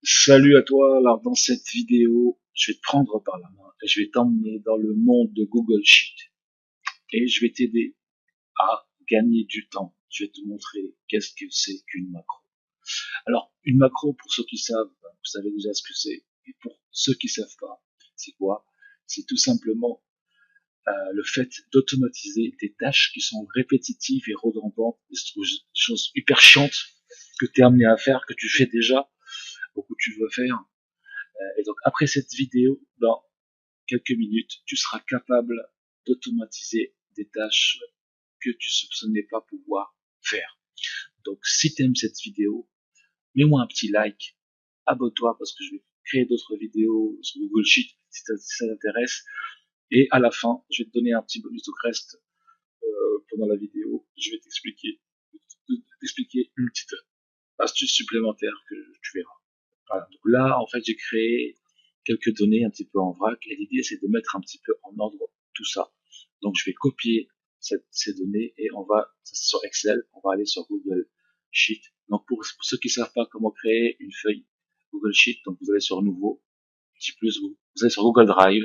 Salut à toi, alors dans cette vidéo, je vais te prendre par la main et je vais t'emmener dans le monde de Google Sheet et je vais t'aider à gagner du temps. Je vais te montrer qu'est-ce que c'est qu'une macro. Alors, une macro, pour ceux qui savent, vous savez déjà ce que c'est. Et pour ceux qui savent pas, c'est quoi? C'est tout simplement le fait d'automatiser des tâches qui sont répétitives et redondantes, des choses hyper chiantes que tu es amené à faire, que tu fais déjà, ou que tu veux faire. Et donc après cette vidéo, dans quelques minutes, tu seras capable d'automatiser des tâches que tu soupçonnais pas pouvoir faire. Donc si tu aimes cette vidéo, mets-moi un petit like, abonne-toi parce que je vais créer d'autres vidéos sur Google Sheet si ça t'intéresse. Et à la fin, je vais te donner un petit bonus de reste pendant la vidéo. Je vais t'expliquer une petite astuce supplémentaire que tu verras. Voilà. Donc là, en fait, j'ai créé quelques données un petit peu en vrac et l'idée, c'est de mettre un petit peu en ordre tout ça. Donc, je vais copier ces données et on va, sur Excel, on va aller sur Google Sheet. Donc, pour ceux qui ne savent pas comment créer une feuille Google Sheet, donc vous allez sur Nouveau, petit plus, vous allez sur Google Drive,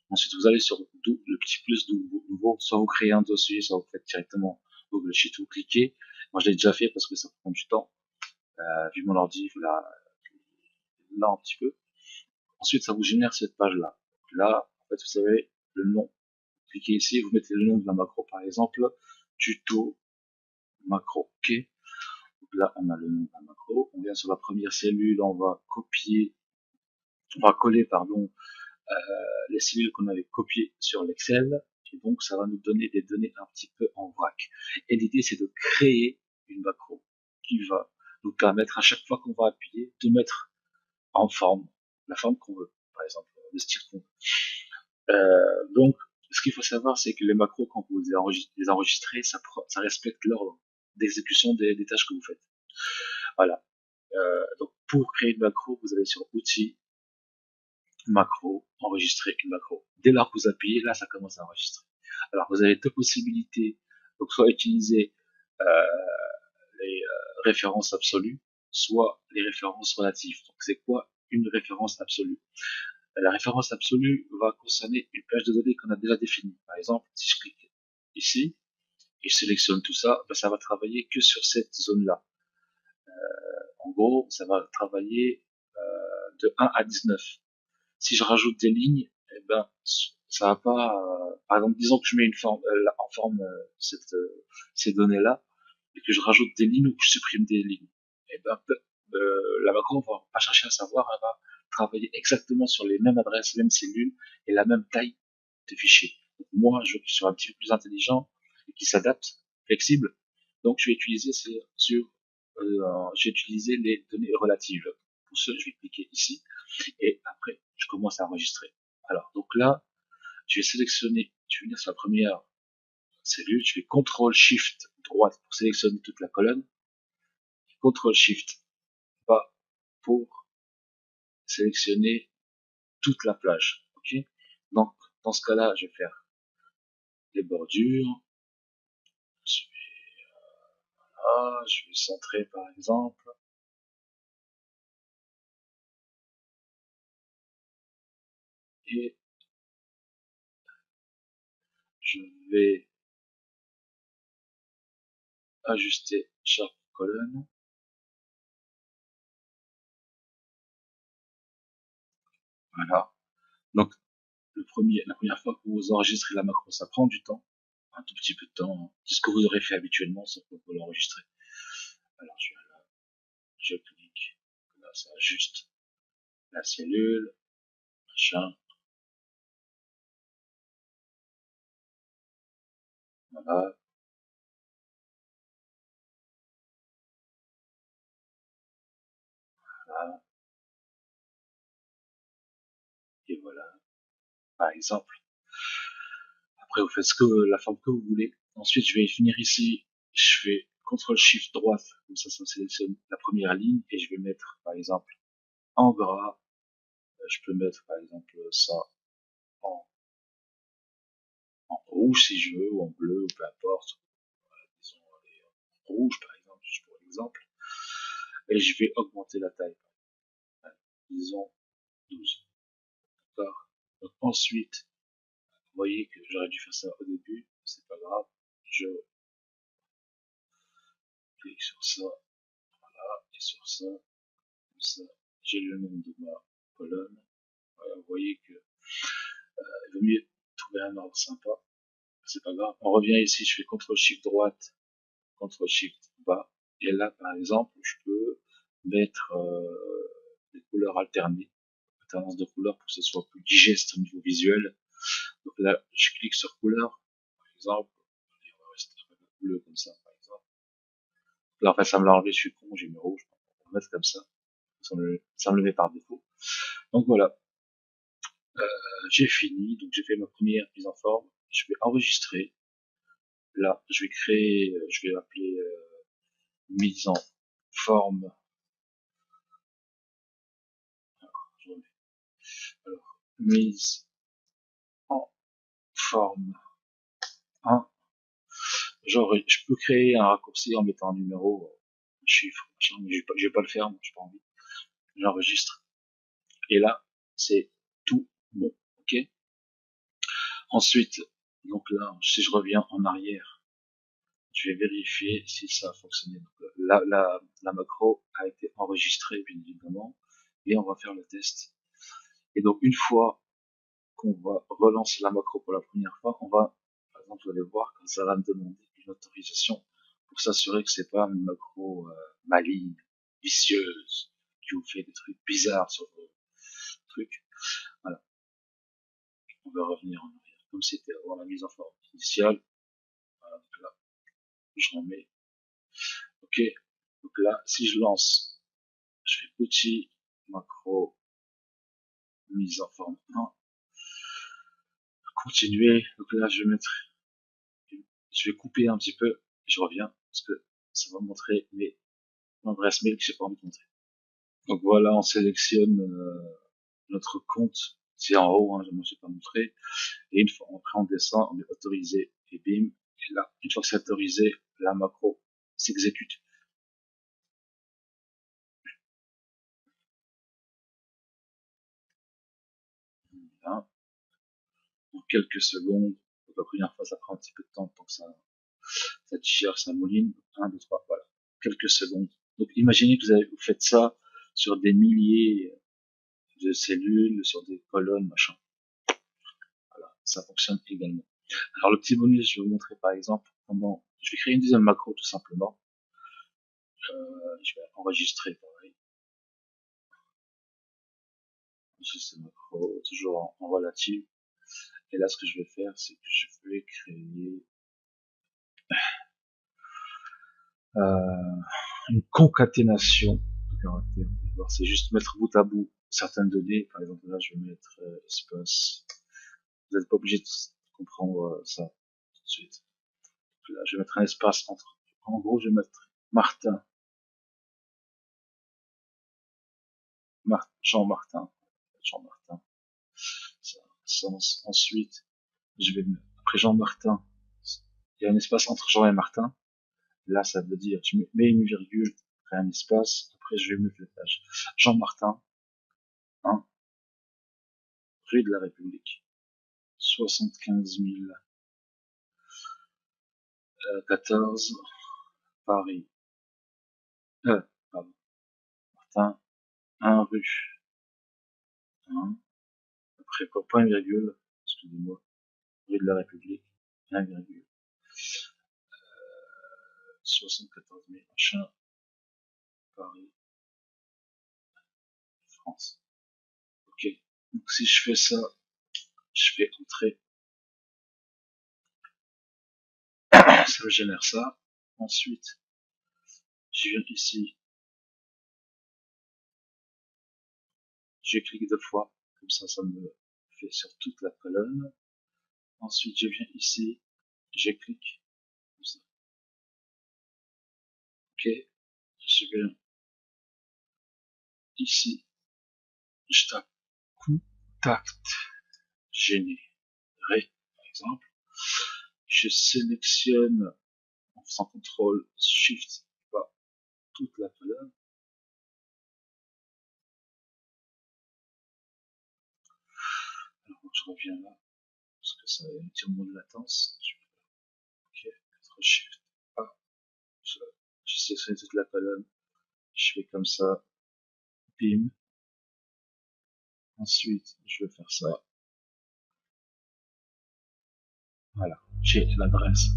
ensuite vous allez sur le petit plus Nouveau, soit vous créez un dossier, soit vous faites directement Google Sheet, vous cliquez. Moi, je l'ai déjà fait parce que ça prend du temps. Vu mon ordi, là un petit peu. Ensuite, ça vous génère cette page-là. Là, en fait, vous savez, le nom. Vous cliquez ici, vous mettez le nom de la macro, par exemple, tuto macro. OK. Donc là, on a le nom de la macro. On vient sur la première cellule, on va coller, les cellules qu'on avait copiées sur l'Excel. Et donc, ça va nous donner des données un petit peu en vrac. Et l'idée, c'est de créer une macro qui va nous permettre, à chaque fois qu'on va appuyer, de mettre en forme la forme qu'on veut, par exemple, le style qu'on veut. Donc, ce qu'il faut savoir, c'est que les macros, quand vous les enregistrez, ça respecte l'ordre d'exécution des tâches que vous faites. Voilà. Donc, pour créer une macro, vous allez sur Outils, Macro, enregistrer une macro. Dès lors que vous appuyez, là, ça commence à enregistrer. Alors, vous avez deux possibilités. Donc, soit utiliser euh, les références absolues, soit les références relatives. Donc, c'est quoi une référence absolue? La référence absolue va concerner une plage de données qu'on a déjà définie. Par exemple, si je clique ici et je sélectionne tout ça, ben, ça va travailler que sur cette zone-là. En gros, ça va travailler de 1 à 19. Si je rajoute des lignes, eh ben, ça va pas. Par exemple, disons que je mets une forme en forme ces données-là et que je rajoute des lignes ou que je supprime des lignes. Eh ben, la macro va pas chercher à savoir, elle va travailler exactement sur les mêmes adresses, les mêmes cellules et la même taille de fichier. Donc, moi, je suis un petit peu plus intelligent et qui s'adapte, flexible. Donc, je vais utiliser les données relatives. Pour ce, je vais cliquer ici et après, je commence à enregistrer. Alors, donc là, je vais sélectionner, je vais venir sur la première cellule, je vais CTRL SHIFT droite pour sélectionner toute la colonne, CTRL SHIFT bas pour sélectionner toute la plage. Ok. Donc, dans ce cas-là, je vais faire les bordures, je je vais centrer par exemple, et je vais ajuster chaque colonne. Voilà. Donc, la première fois que vous enregistrez la macro, ça prend du temps, un tout petit peu de temps, hein. C'est ce que vous aurez fait habituellement, sauf que vous l'enregistrez. Alors, je vais là, je clique, là, ça ajuste la cellule, machin, voilà, voilà, et voilà, par exemple. Après, vous faites la forme que vous voulez. Ensuite, je vais finir ici, je fais CTRL SHIFT droite, comme ça me sélectionne la première ligne, et je vais mettre, par exemple, en gras, je peux mettre, par exemple, ça en, en rouge si je veux, ou en bleu, ou peu importe. Disons, en rouge, par exemple, juste pour l'exemple. Et je vais augmenter la taille. disons 12. D'accord. Donc ensuite, vous voyez que j'aurais dû faire ça au début, c'est pas grave. Je clique sur ça, là, et sur ça, comme ça, j'ai le nom de ma colonne. Voilà, vous voyez que il vaut mieux trouver un ordre sympa, c'est pas grave. On revient ici, je fais CTRL-SHIFT droite, CTRL-SHIFT bas, et là, par exemple, je peux mettre des couleurs alternées, alternance de couleurs pour que ce soit plus digeste au niveau visuel. Donc là, je clique sur couleur, par exemple, et on va rester un peu bleu comme ça, par exemple. Là, en fait, ça me l'a enlevé, je suis con, j'ai mis rouge. On va mettre comme ça. Ça me le met par défaut. Donc voilà, j'ai fini. Donc j'ai fait ma première mise en forme. Je vais enregistrer. Là, je vais créer, je vais appeler mise en forme. Alors, mise en forme 1. Genre, je peux créer un raccourci en mettant un numéro, un chiffre, machin, mais je vais pas le faire, moi, j'ai pas envie. J'enregistre. Et là, c'est tout bon. Ok. Ensuite, donc là, si je reviens en arrière, je vais vérifier si ça a fonctionné. Donc, la macro a été enregistrée, bien évidemment, et on va faire le test. Et donc, une fois qu'on va relancer la macro pour la première fois, on va, par exemple, vous allez voir que ça va me demander une autorisation pour s'assurer que c'est pas une macro maligne, vicieuse, qui vous fait des trucs bizarres sur vos trucs. Voilà. On va revenir en arrière, comme c'était avant la mise en forme initiale. Voilà, donc là, je remets. Ok. Donc là, si je lance, je fais petit, macro, mise en forme 1, continuer. Donc là, je vais couper un petit peu, et je reviens, parce que ça va montrer mes adresses mail que j'ai pas envie de montrer. Donc voilà, on sélectionne notre compte, c'est en haut, hein, moi j'ai pas montré, et une fois, après on descend, on met autorisé, et bim, et là, une fois que c'est autorisé, la macro s'exécute. Hein, en quelques secondes, donc la première fois ça prend un petit peu de temps pour que ça digère, ça mouline, 1, 2, 3, voilà, quelques secondes. Donc imaginez que vous faites ça sur des milliers de cellules, sur des colonnes, machin. Voilà, ça fonctionne également. Alors le petit bonus, je vais vous montrer par exemple comment je vais créer une deuxième macro tout simplement. Je vais enregistrer pareil. Enregistrer macro, toujours en relative. Et là, ce que je vais faire, c'est que je vais créer une concaténation de caractères. C'est juste mettre bout à bout certaines données. Par exemple, là, je vais mettre espace. Vous n'êtes pas obligé de comprendre ça tout de suite. Là, je vais mettre un espace entre. En gros, je vais mettre Martin, Jean Martin, Jean Martin. Ensuite, je vais après Jean Martin, il y a un espace entre Jean et Martin. Là, ça veut dire, je mets une virgule, après un espace, après je vais mettre le page. Jean Martin, 1, rue de la République, 75 014, Paris. Pardon, Martin, 1 rue, 1, après point virgule, excusez-moi, rue de la République, 1 virgule, 74 000, machin, Paris, France. Ok. Donc si je fais ça, je fais entrer, ça me génère ça. Ensuite, je viens ici, je clique 2 fois, comme ça me fait sur toute la colonne. Ensuite, je viens ici, je clique, comme ça. Ok. Je viens ici, je tape contact généré, par exemple. Je sélectionne en faisant CTRL SHIFT pas toute la colonne. reviens là, parce que ça a un petit moment de latence. Ok, 4 Shift A, je sélectionne toute la colonne, je fais comme ça, bim. Ensuite, je vais faire ça. Voilà, j'ai l'adresse.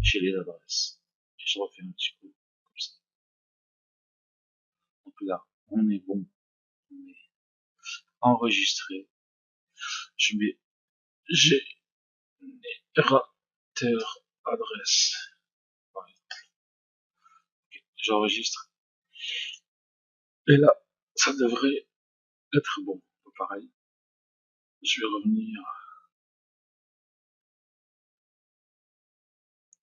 J'ai les adresses. Et je refais un petit coup, comme ça. Donc là, on est bon. On est enregistré. Je mets générateur adresse. Okay. J'enregistre. Et là, ça devrait être bon. Pareil. Je vais revenir.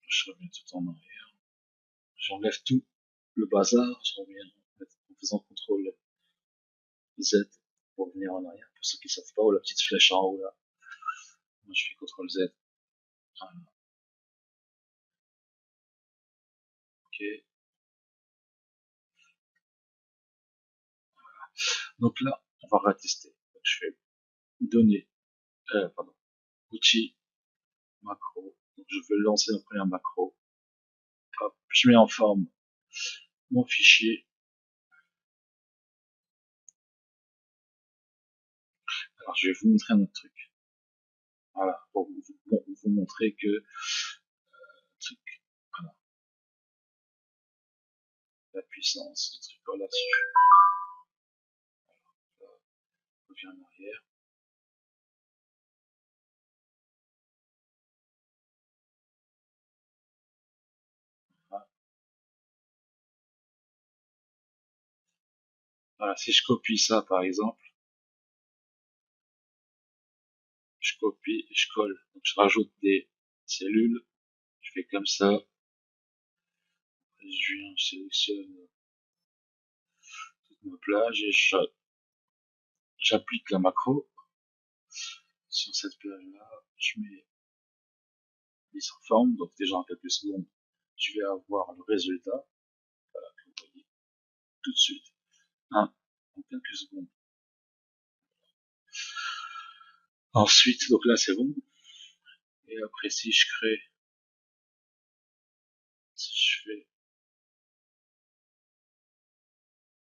Je reviens tout en arrière. J'enlève tout le bazar. Je reviens en faisant CTRL Z pour revenir en arrière. Pour ceux qui ne savent pas, ou la petite flèche en haut là. Moi, je fais CTRL Z. Voilà. Ok. Donc là, on va retester. Donc, je fais données, outils, macro. Donc, je vais lancer un premier macro. Hop, je mets en forme mon fichier. Alors, je vais vous montrer un autre truc. Voilà, pour vous montrer que truc, voilà, la puissance, le truc là-dessus. Je reviens en arrière. Voilà. Voilà, si je copie ça, par exemple, je copie et je colle. Donc, je rajoute des cellules. Je fais comme ça. Je viens, je sélectionne toute ma plage et j'applique la macro sur cette plage-là. Je mets mise en forme. Donc, déjà en quelques secondes, je vais avoir le résultat. Voilà, que vous voyez tout de suite. En quelques secondes. Ensuite, donc là, c'est bon. Et après, si je crée, si je fais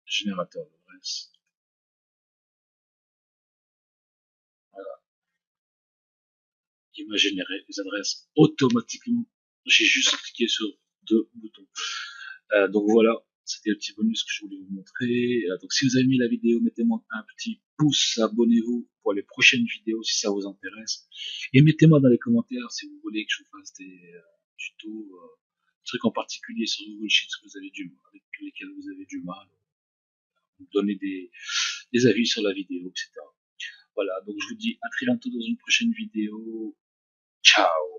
générateur d'adresse, voilà, il m'a généré les adresses automatiquement. J'ai juste cliqué sur deux boutons. Donc voilà, c'était le petit bonus que je voulais vous montrer. Donc si vous avez aimé la vidéo, mettez-moi un petit pouce, abonnez-vous pour les prochaines vidéos si ça vous intéresse. Et mettez-moi dans les commentaires si vous voulez que je vous fasse des tutos, trucs en particulier sur Google Sheets que vous avez avec lesquels vous avez du mal, vous donner des avis sur la vidéo, etc. Voilà, donc je vous dis à très bientôt dans une prochaine vidéo. Ciao!